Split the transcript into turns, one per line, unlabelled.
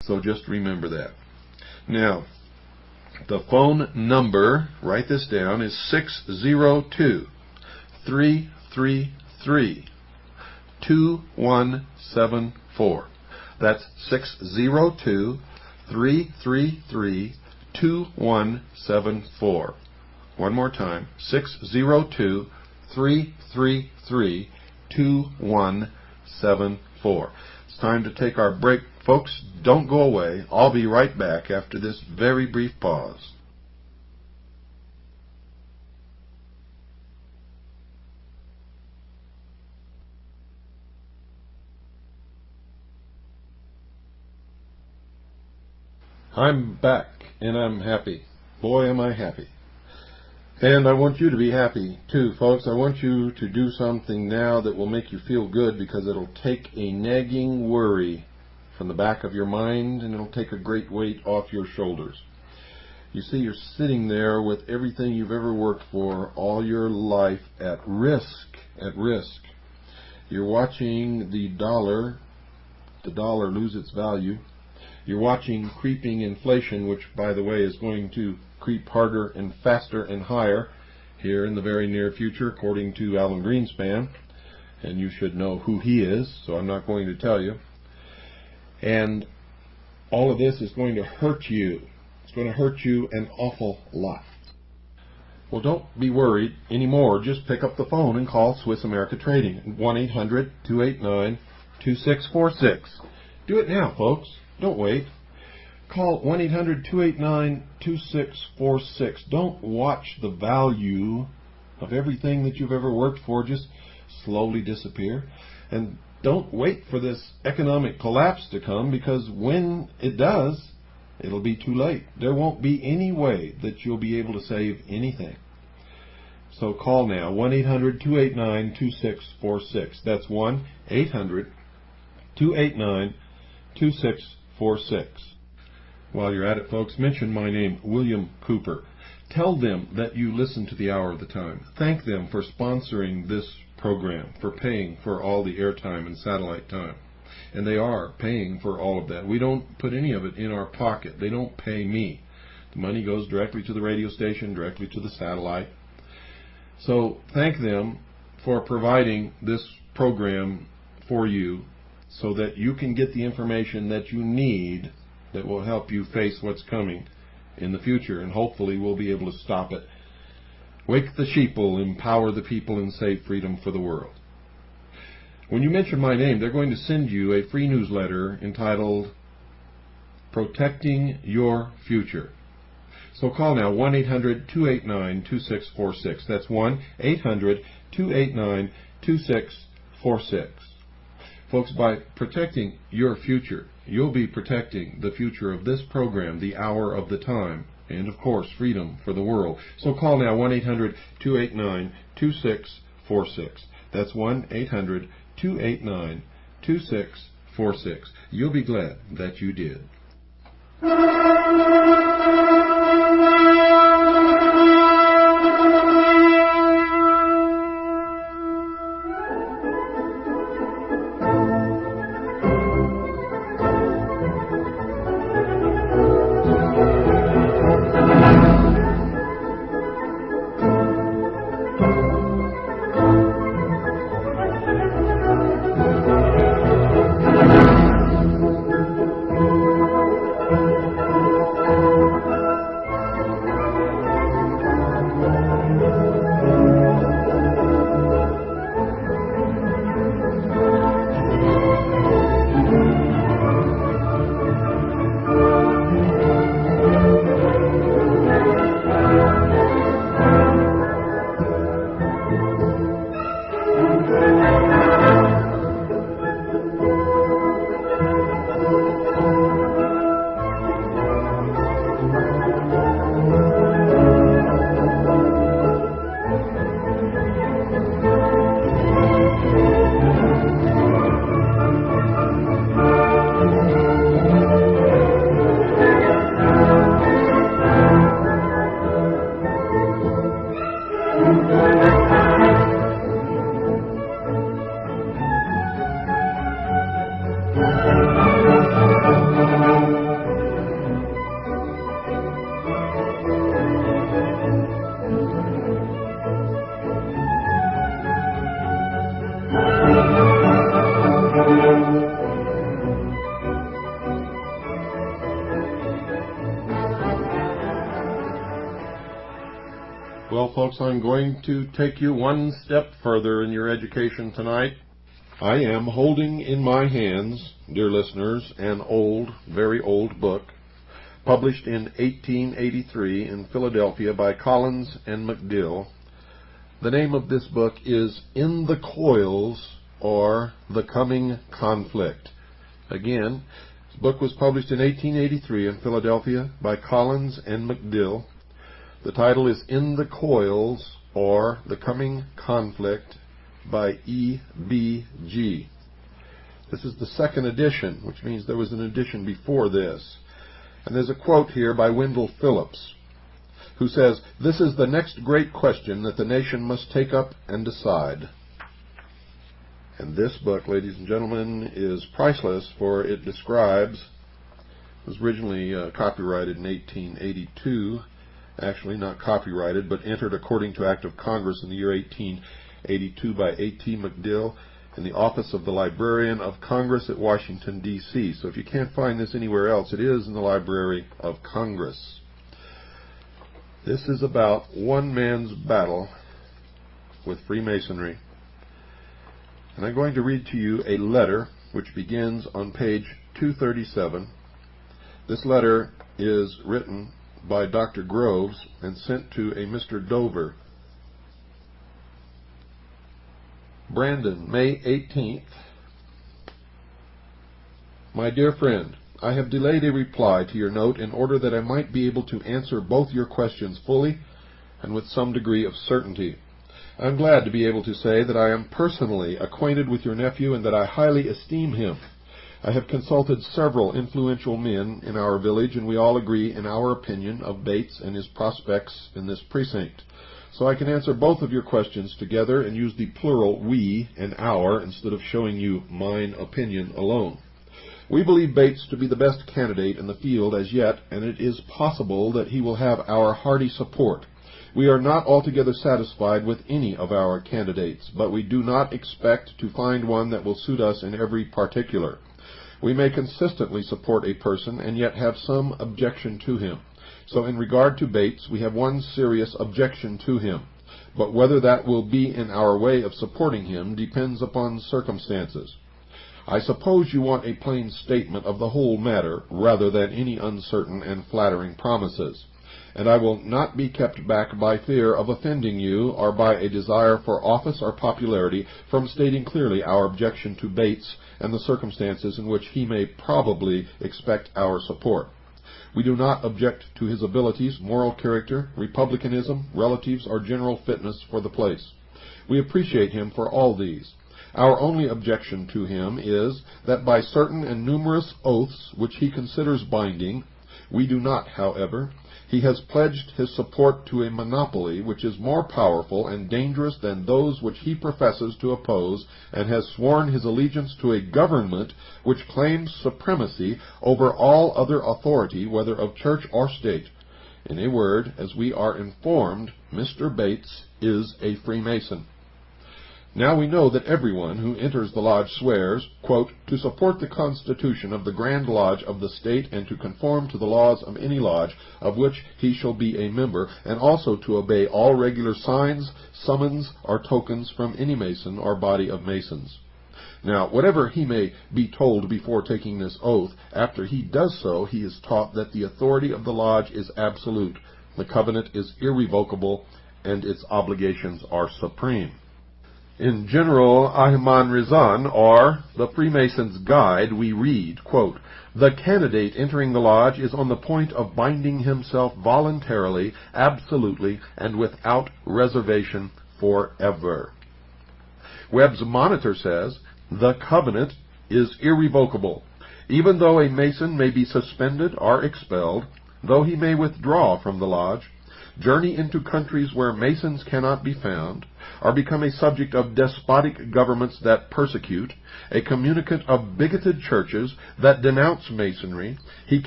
So just remember that. Now, the phone number, write this down, is 602-333-2174. That's 602-333-2174. One more time, 602-333-2174. It's time to take our break. Folks, don't go away. I'll be right back after this very brief pause. I'm back, and I'm happy. Boy, am I happy. And I want you to be happy, too, folks. I want you to do something now that will make you feel good, because it'll take a nagging worry from the back of your mind, and it'll take a great weight off your shoulders. You see, you're sitting there with everything you've ever worked for all your life at risk. You're watching the dollar lose its value. You're watching creeping inflation, which, by the way, is going to creep harder and faster and higher here in the very near future, according to Alan Greenspan. And you should know who he is, so I'm not going to tell you. And all of this is going to hurt you. It's going to hurt you an awful lot. Well, don't be worried anymore. Just pick up the phone and call Swiss America Trading, 1-800-289-2646. Do it now, folks. Don't wait. Call 1-800-289-2646. Don't watch the value of everything that you've ever worked for just slowly disappear. And don't wait for this economic collapse to come, because when it does, it'll be too late. There won't be any way that you'll be able to save anything. So call now, 1-800-289-2646. That's 1-800-289-2646. While you're at it, folks, mention my name, William Cooper. Tell them that you listen to the Hour of the Time. Thank them for sponsoring this program, for paying for all the airtime and satellite time. And they are paying for all of that. We don't put any of it in our pocket. They don't pay me. The money goes directly to the radio station, directly to the satellite. So thank them for providing this program for you, so that you can get the information that you need that will help you face what's coming in the future, and hopefully we'll be able to stop it. Wake the sheeple, empower the people, and save freedom for the world. When you mention my name, they're going to send you a free newsletter entitled Protecting Your Future. So call now, 1-800-289-2646. That's 1-800-289-2646. Folks, by protecting your future, you'll be protecting the future of this program, the Hour of the Time, and, of course, freedom for the world. So call now, 1-800-289-2646. That's 1-800-289-2646. You'll be glad that you did. Well, folks, I'm going to take you one step further in your education tonight. I am holding in my hands, dear listeners, an old, very old book, published in 1883 in Philadelphia by Collins and McDill. The name of this book is In the Coils, or The Coming Conflict. Again, this book was published in 1883 in Philadelphia by Collins and McDill. The title is In the Coils, or The Coming Conflict, by E.B.G. This is the second edition, which means there was an edition before this. And there's a quote here by Wendell Phillips, who says, "This is the next great question that the nation must take up and decide." And this book, ladies and gentlemen, is priceless, for it describes, it was originally copyrighted in 1882, actually not copyrighted, but entered according to Act of Congress in the year 1882 by A.T. McDill in the Office of the Librarian of Congress at Washington, D.C. So if you can't find this anywhere else, it is in the Library of Congress. This is about one man's battle with Freemasonry. And I'm going to read to you a letter which begins on page 237. This letter is written by Dr. Groves and sent to a Mr. Dover. Brandon, May 18th. My dear friend, I have delayed a reply to your note in order that I might be able to answer both your questions fully and with some degree of certainty. I am glad to be able to say that I am personally acquainted with your nephew and that I highly esteem him. I have consulted several influential men in our village, and we all agree in our opinion of Bates and his prospects in this precinct. So I can answer both of your questions together and use the plural we and our instead of showing you mine opinion alone. We believe Bates to be the best candidate in the field as yet, and it is possible that he will have our hearty support. We are not altogether satisfied with any of our candidates, but we do not expect to find one that will suit us in every particular. We may consistently support a person and yet have some objection to him. So in regard to Bates, we have one serious objection to him. But whether that will be in our way of supporting him depends upon circumstances. I suppose you want a plain statement of the whole matter rather than any uncertain and flattering promises. And I will not be kept back by fear of offending you or by a desire for office or popularity from stating clearly our objection to Bates and the circumstances in which he may probably expect our support. We do not object to his abilities, moral character, republicanism, relatives, or general fitness for the place. We appreciate him for all these. Our only objection to him is that by certain and numerous oaths which he considers binding, we do not, however, he has pledged his support to a monopoly which is more powerful and dangerous than those which he professes to oppose, and has sworn his allegiance to a government which claims supremacy over all other authority, whether of church or state. In a word, as we are informed, Mr. Bates is a Freemason. Now we know that everyone who enters the lodge swears, quote, to support the Constitution of the Grand Lodge of the state and to conform to the laws of any lodge of which he shall be a member, and also to obey all regular signs, summons, or tokens from any Mason or body of Masons. Now, whatever he may be told before taking this oath, after he does so, he is taught that the authority of the lodge is absolute, the covenant is irrevocable, and its obligations are supreme. In General Ahman Rizan, or the Freemason's Guide, we read, quote, the candidate entering the lodge is on the point of binding himself voluntarily, absolutely, and without reservation forever. Webb's Monitor says, the covenant is irrevocable. Even though a Mason may be suspended or expelled, though he may withdraw from the lodge, journey into countries where Masons cannot be found, or become a subject of despotic governments that persecute, a communicant of bigoted churches that denounce Masonry, he